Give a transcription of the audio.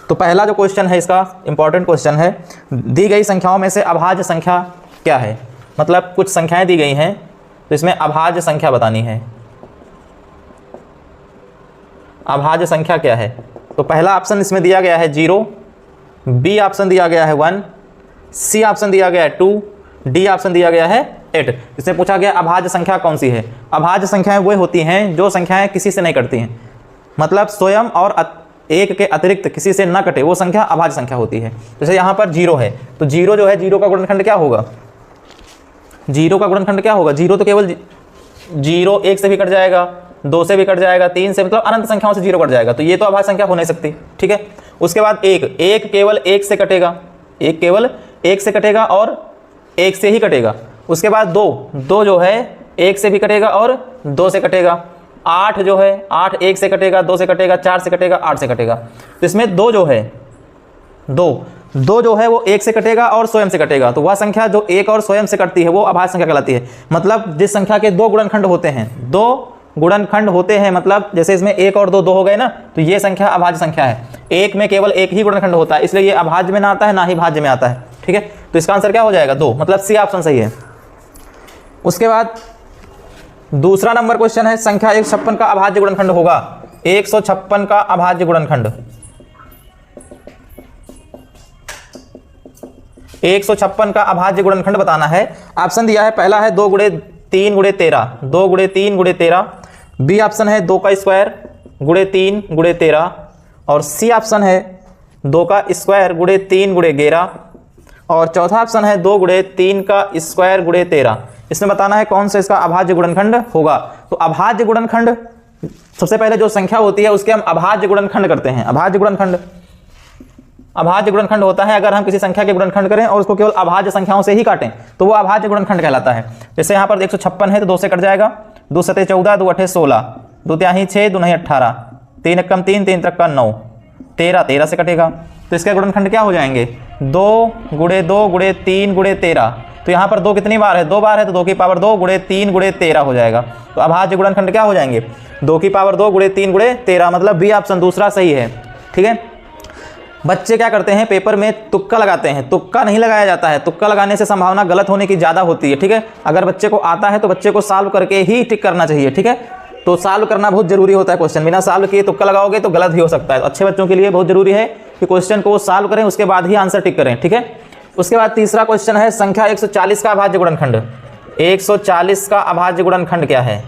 तो पहला जो क्वेश्चन है इसका इंपॉर्टेंट क्वेश्चन है, दी गई संख्याओं में से अभाज्य संख्या क्या है। मतलब कुछ संख्याएं दी गई हैं तो इसमें अभाज्य संख्या बतानी है। अभाज्य संख्या क्या है, तो पहला ऑप्शन इसमें दिया गया है 0, बी ऑप्शन दिया गया है 1, सी ऑप्शन दिया गया है 2, डी ऑप्शन दिया गया है 8। इसमें पूछा गया अभाज्य संख्या कौन सी है। अभाज्य संख्याएं वो होती हैं जो संख्याएं किसी से नहीं कटती हैं, मतलब स्वयं और एक के अतिरिक्त किसी से ना कटे, वो संख्या अभाज्य संख्या होती है। जैसे यहाँ पर 0 है तो 0 जो है, 0 का गुणनखंड क्या होगा, 0 का गुणनखंड क्या होगा, 0 तो केवल 0 1 से भी कट जाएगा, 2 से भी कट जाएगा, 3 से, मतलब अनंत संख्याओं से 0 कट जाएगा, तो ये तो अभाज्य संख्या हो नहीं सकती। ठीक है, उसके बाद 1 केवल 1 से कटेगा, 1 केवल 1 से कटेगा और 1 से ही कटेगा। उसके बाद 2 जो है 1 से भी कटेगा और 2 से कटेगा। 8 जो है 8 1 से कटेगा, 2 से कटेगा, 4 से कटेगा, 8 से कटेगा। तो इसमें 2 जो है 2 जो है वो 1 से कटेगा और स्वयं से कटेगा, तो वह संख्या जो 1 और स्वयं से कटती है वो अभाज्य संख्या कहलाती है। मतलब जिस संख्या के 2 गुणनखंड होते हैं, 2 गुणनखंड होते हैं, मतलब जैसे इसमें 1 और 2 हो गए ना, तो ये संख्या अभाज्य संख्या है। 1 में केवल 1 ही गुणनखंड होता है, इसलिए ये अभाज्य में ना आता है ना ही भाज्य में आता है। ठीक है, तो इसका आंसर क्या हो जाएगा 2, मतलब सी ऑप्शन सही है। उसके बाद दूसरा नंबर क्वेश्चन है, संख्या 156 का अभाज्य गुणनखंड होगा। 156 का अभाज्य गुणनखंड, 156 का अभाज्य गुणनखंड बताना है। ऑप्शन दिया है, पहला है 2 गुणे 3 गुणे 13, 2 गुणे 3 गुणे 13। बी ऑप्शन है 2 का स्क्वायर गुणे 3 गुणे 13, और सी ऑप्शन है 2 का स्क्वायर गुणे 3 गुणे 11, और चौथा ऑप्शन है 2 गुणे 3 का स्क्वायर गुणे 13। इसमें बताना है कौन सा इसका अभाज्य गुणनखंड होगा। तो अभाज्य गुणनखंड, सबसे पहले जो संख्या होती है उसके हम अभाज्य गुणनखंड करते हैं। अभाज्य गुणनखंड होता है अगर हम किसी संख्या के गुणनखंड करें और उसको केवल अभाज्य संख्याओं से ही काटें तो वो अभाज्य गुणनखंड कहलाता है। जैसे यहाँ पर 156 है तो 2 से कट जाएगा, 2 सते 14, 2 अठे 16, 2 त्याही 6, 2 नहीं 18, 3 एकम 3, 3 त्रिक 9, 13 से कटेगा। तो इसके गुणनखंड क्या हो जाएंगे, 2 गुणे 2 गुणे 3 गुणे 13। तो यहाँ पर 2 कितनी बार है, 2 बार है, तो 2 की पावर 2 गुणे 3 गुणे 13 हो जाएगा। तो अभाज्य गुणनखंड क्या हो जाएंगे, 2 की पावर 2 गुणे 3 गुणे 13, मतलब बी ऑप्शन दूसरा सही है। ठीक है, बच्चे क्या करते हैं, पेपर में तुक्का लगाते हैं। तुक्का नहीं लगाया जाता है, तुक्का लगाने से संभावना गलत होने की ज़्यादा होती है। ठीक है, अगर बच्चे को आता है तो बच्चे को सॉल्व करके ही टिक करना चाहिए। ठीक है, तो सॉल्व करना बहुत जरूरी होता है क्वेश्चन, बिना सॉल्व किए तुक्का लगाओगे तो गलत ही हो सकता है। तो अच्छे बच्चों के लिए बहुत जरूरी है कि क्वेश्चन को सॉल्व करें, उसके बाद ही आंसर टिक करें। ठीक है, उसके बाद तीसरा क्वेश्चन है, संख्या 140 का अभाज्य गुणनखंड। 140 का अभाज्य गुणनखंड क्या है।